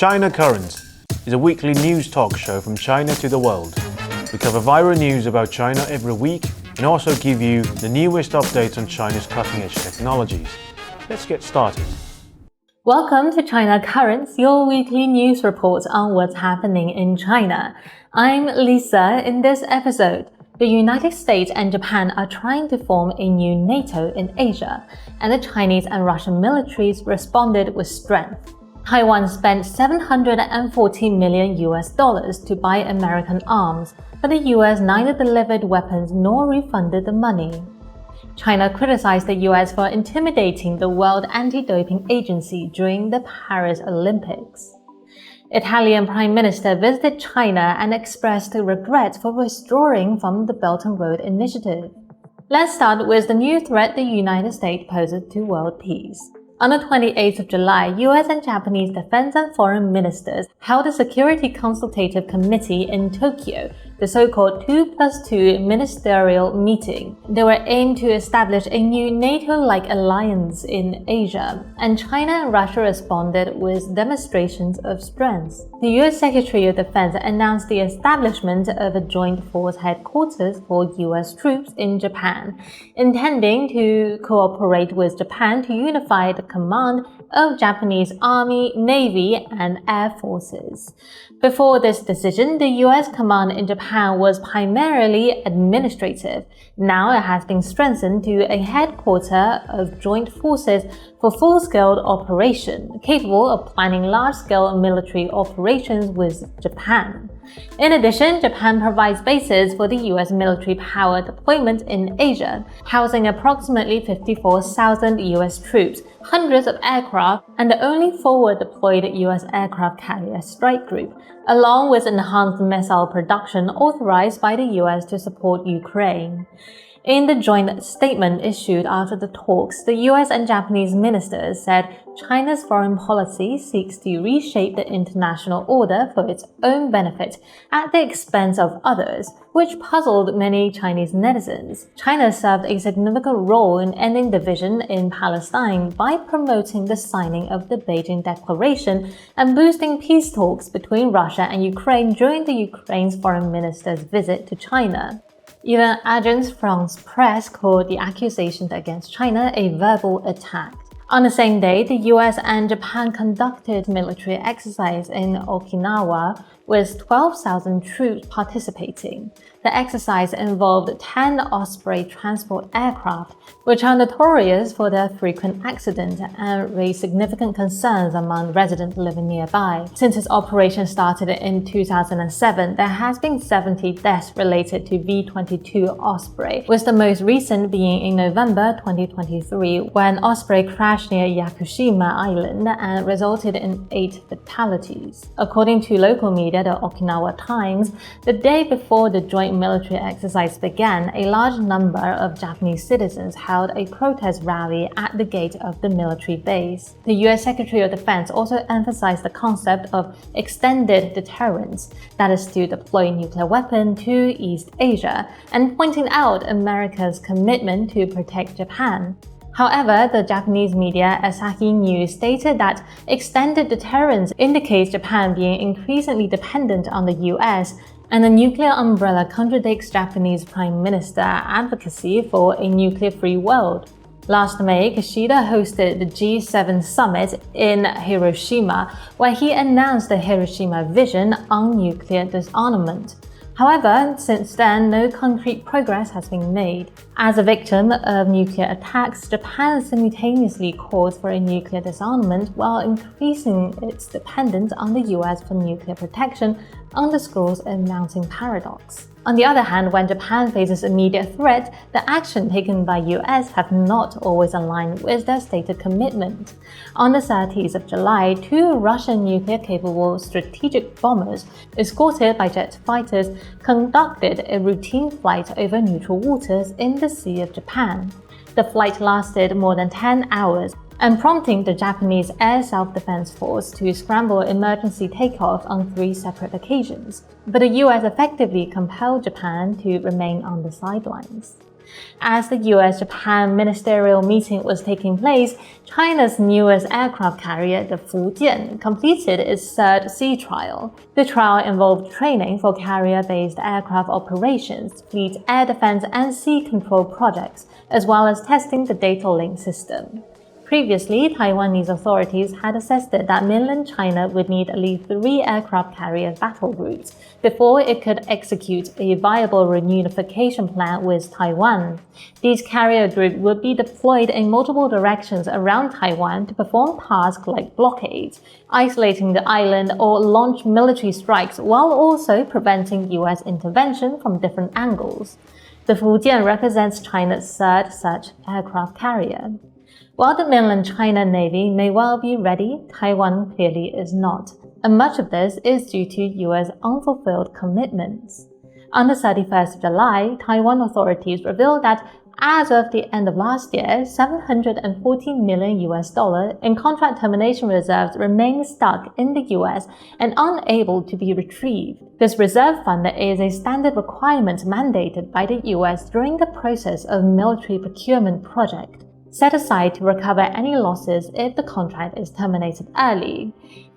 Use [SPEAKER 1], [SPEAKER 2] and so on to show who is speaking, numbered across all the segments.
[SPEAKER 1] China Current is a weekly news talk show from China to the world. We cover viral news about China every week and also give you the newest updates on China's cutting-edge technologies. Let's get started.
[SPEAKER 2] Welcome to China Currents, your weekly news report on what's happening in China. I'm Lisa. In this episode, the United States and Japan are trying to form a new NATO in Asia, and the Chinese and Russian militaries responded with strength. Taiwan spent $740 million to buy American arms, but the US neither delivered weapons nor refunded the money. China criticized the US for intimidating the World Anti-Doping Agency during the Paris Olympics. Italian Prime Minister visited China and expressed regret for withdrawing from the Belt and Road Initiative. Let's start with the new threat the United States poses to world peace. On the 28th of July, US and Japanese defense and foreign ministers held a Security Consultative Committee in Tokyo, the so-called 2+2 ministerial meeting. They were aimed to establish a new NATO-like alliance in Asia, and China and Russia responded with demonstrations of strength. The US Secretary of Defense announced the establishment of a joint force headquarters for US troops in Japan, intending to cooperate with Japan to unify the command of Japanese Army, Navy, and Air Forces. Before this decision, the US command in Japan was primarily administrative. Now it has been strengthened to a headquarters of joint forces for full-scale operation, capable of planning large-scale military operations with Japan. In addition, Japan provides bases for the US military power deployment in Asia, housing approximately 54,000 US troops, hundreds of aircraft, and the only forward-deployed US aircraft carrier strike group, along with enhanced missile production authorized by the US to support Ukraine. In the joint statement issued after the talks, the US and Japanese ministers said China's foreign policy seeks to reshape the international order for its own benefit at the expense of others, which puzzled many Chinese netizens. China served a significant role in ending division in Palestine by promoting the signing of the Beijing Declaration and boosting peace talks between Russia and Ukraine during the Ukraine's foreign minister's visit to China. Even Agence France-Presse called the accusations against China a verbal attack. On the same day, the US and Japan conducted military exercise in Okinawa with 12,000 troops participating. The exercise involved 10 Osprey transport aircraft, which are notorious for their frequent accidents and raised significant concerns among residents living nearby. Since its operation started in 2007, there has been 70 deaths related to V-22 Osprey, with the most recent being in November 2023 when Osprey crashed near Yakushima Island and resulted in 8 fatalities. According to local media, the Okinawa Times, the day before the joint military exercise began, a large number of Japanese citizens held a protest rally at the gate of the military base. The US Secretary of Defense also emphasized the concept of extended deterrence, that is to deploy nuclear weapons to East Asia, and pointing out America's commitment to protect Japan. However, the Japanese media Asahi News stated that extended deterrence indicates Japan being increasingly dependent on the US, and the nuclear umbrella contradicts Japanese Prime Minister advocacy for a nuclear-free world. Last May, Kishida hosted the G7 summit in Hiroshima, where he announced the Hiroshima Vision on nuclear disarmament. However, since then, no concrete progress has been made. As a victim of nuclear attacks, Japan simultaneously calls for a nuclear disarmament while increasing its dependence on the US for nuclear protection, underscores a mounting paradox. On the other hand, when Japan faces immediate threat, the action taken by US have not always aligned with their stated commitment. On the 30th of July, 2 Russian nuclear-capable strategic bombers, escorted by jet fighters, conducted a routine flight over neutral waters in the Sea of Japan. The flight lasted more than 10 hours, and prompting the Japanese Air Self-Defense Force to scramble emergency takeoff on 3 separate occasions. But the US effectively compelled Japan to remain on the sidelines. As the US-Japan ministerial meeting was taking place, China's newest aircraft carrier, the Fujian, completed its third sea trial. The trial involved training for carrier-based aircraft operations, fleet air defense and sea control projects, as well as testing the data link system. Previously, Taiwanese authorities had assessed that mainland China would need at least 3 aircraft carrier battle groups before it could execute a viable reunification plan with Taiwan. These carrier groups would be deployed in multiple directions around Taiwan to perform tasks like blockades, isolating the island, or launch military strikes while also preventing US intervention from different angles. The Fujian represents China's third such aircraft carrier. While the mainland China Navy may well be ready, Taiwan clearly is not, and much of this is due to US unfulfilled commitments. On the 31st of July, Taiwan authorities revealed that as of the end of last year, $714 million in contract termination reserves remain stuck in the US and unable to be retrieved. This reserve fund is a standard requirement mandated by the US during the process of military procurement project, set aside to recover any losses if the contract is terminated early.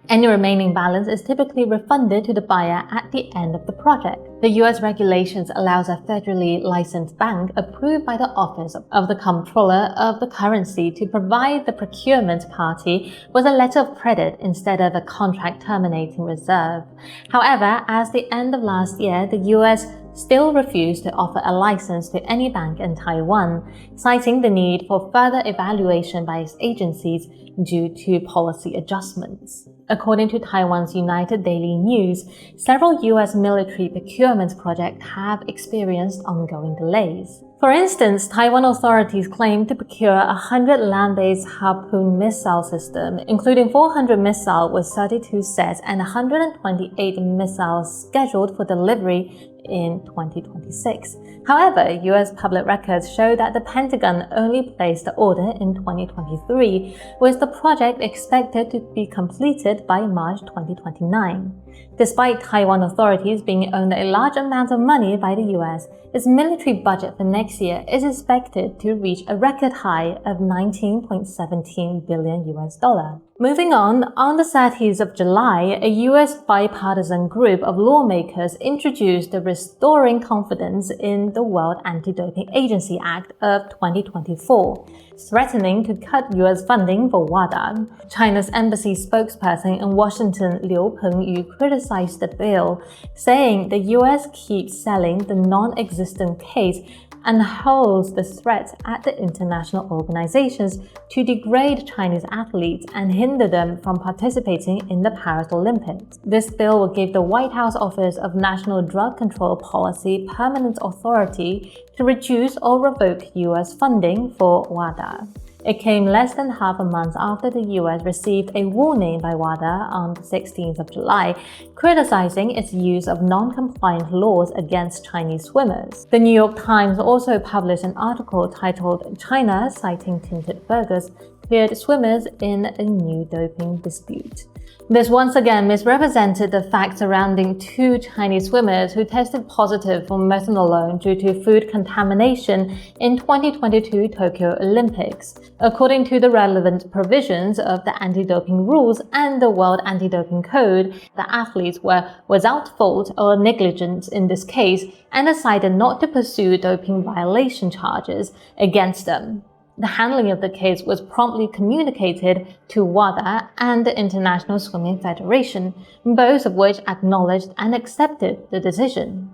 [SPEAKER 2] Any remaining balance is typically refunded to the buyer at the end of the project. The US regulations allows a federally licensed bank approved by the Office of the Comptroller of the Currency to provide the procurement party with a letter of credit instead of a contract terminating reserve. However, at the end of last year, the US still refused to offer a license to any bank in Taiwan, citing the need for further evaluation by its agencies due to policy adjustments. According to Taiwan's United Daily News, several US military procurement projects have experienced ongoing delays. For instance, Taiwan authorities claim to procure 100 land-based Harpoon missile systems, including 400 missiles with 32 sets and 128 missiles scheduled for delivery in 2026. However, US public records show that the Pentagon only placed the order in 2023, with the project expected to be completed by March 2029. Despite Taiwan authorities being owed a large amount of money by the US, its military budget for next year is expected to reach a record high of $19.17 billion. Moving on the 30th of July, a US bipartisan group of lawmakers introduced the Restoring Confidence in the World Anti-Doping Agency Act of 2024, threatening to cut US funding for WADA. China's embassy spokesperson in Washington, Liu Pengyu, criticized the bill, saying the US keeps selling the non-existent case and holds the threat at the international organizations to degrade Chinese athletes and hinder them from participating in the Paris Olympics. This bill will give the White House Office of National Drug Control Policy permanent authority to reduce or revoke US funding for WADA. It came less than half a month after the US received a warning by WADA on the 16th of July, criticizing its use of non-compliant laws against Chinese swimmers. The New York Times also published an article titled "China Citing Tinted Burgers Cleared Swimmers in a New Doping Dispute." This once again misrepresented the facts surrounding 2 Chinese swimmers who tested positive for methanolone due to food contamination in 2022 Tokyo Olympics. According to the relevant provisions of the anti-doping rules and the World Anti-Doping Code, the athletes were without fault or negligence in this case and decided not to pursue doping violation charges against them. The handling of the case was promptly communicated to WADA and the International Swimming Federation, both of which acknowledged and accepted the decision.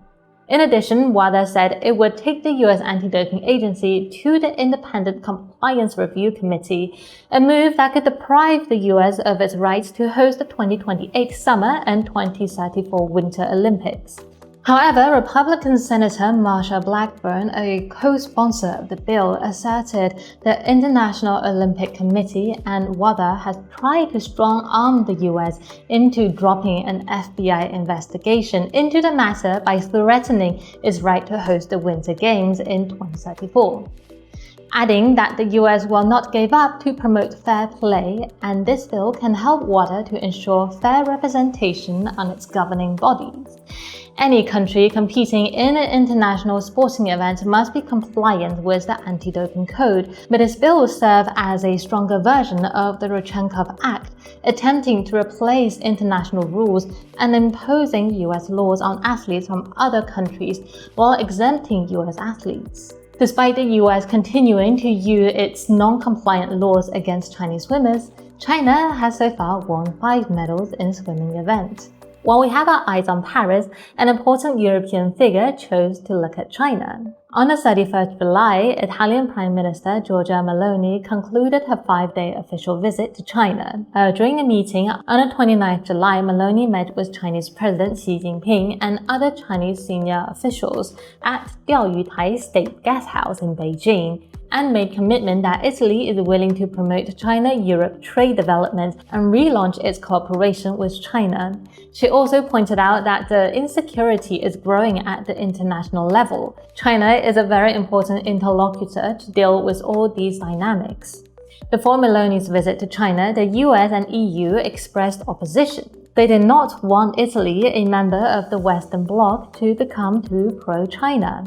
[SPEAKER 2] In addition, WADA said it would take the US Anti-Doping Agency to the Independent Compliance Review Committee, a move that could deprive the US of its rights to host the 2028 Summer and 2034 Winter Olympics. However, Republican Senator Marsha Blackburn, a co-sponsor of the bill, asserted the International Olympic Committee and WADA has tried to strong-arm the US into dropping an FBI investigation into the matter by threatening its right to host the Winter Games in 2034. adding that the US will not give up to promote fair play, and this bill can help WADA to ensure fair representation on its governing bodies. Any country competing in an international sporting event must be compliant with the anti-doping code, but this bill will serve as a stronger version of the Rodchenkov Act, attempting to replace international rules and imposing US laws on athletes from other countries while exempting US athletes. Despite the US continuing to use its non-compliant laws against Chinese swimmers, China has so far won 5 medals in swimming events. While we have our eyes on Paris, an important European figure chose to look at China. On the 31st July, Italian Prime Minister Giorgia Meloni concluded her 5-day official visit to China. During a meeting on the 29th July, Meloni met with Chinese President Xi Jinping and other Chinese senior officials at Diaoyutai State Guest House in Beijing, and made commitment that Italy is willing to promote China-Europe trade development and relaunch its cooperation with China. She also pointed out that the insecurity is growing at the international level. China is a very important interlocutor to deal with all these dynamics. Before Meloni's visit to China, the US and EU expressed opposition. They did not want Italy, a member of the Western Bloc, to become too pro-China.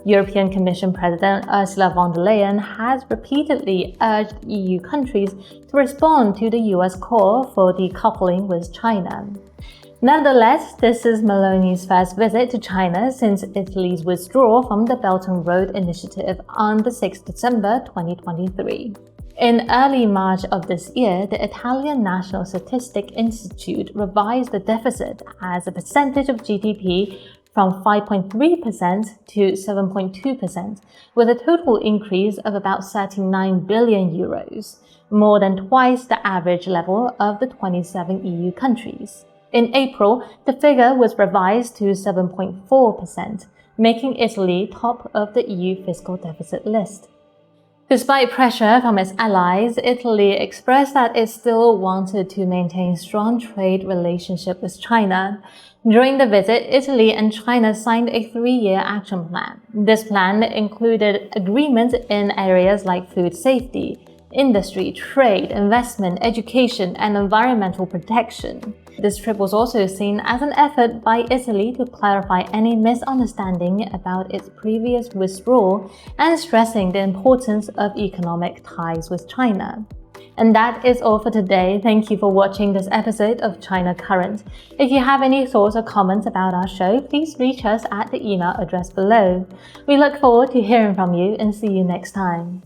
[SPEAKER 2] European Commission President Ursula von der Leyen has repeatedly urged EU countries to respond to the US call for decoupling with China. Nevertheless, this is Meloni's first visit to China since Italy's withdrawal from the Belt and Road Initiative on the 6th December 2023. In early March of this year, the Italian National Statistic Institute revised the deficit as a percentage of GDP from 5.3% to 7.2%, with a total increase of about 39 billion euros, more than twice the average level of the 27 EU countries. In April, the figure was revised to 7.4%, making Italy top of the EU fiscal deficit list. Despite pressure from its allies, Italy expressed that it still wanted to maintain strong trade relationship with China. During the visit, Italy and China signed a 3-year action plan. This plan included agreements in areas like food safety, industry, trade, investment, education, and environmental protection. This trip was also seen as an effort by Italy to clarify any misunderstanding about its previous withdrawal and stressing the importance of economic ties with China. And that is all for today. Thank you for watching this episode of China Current. If you have any thoughts or comments about our show, please reach us at the email address below. We look forward to hearing from you and see you next time.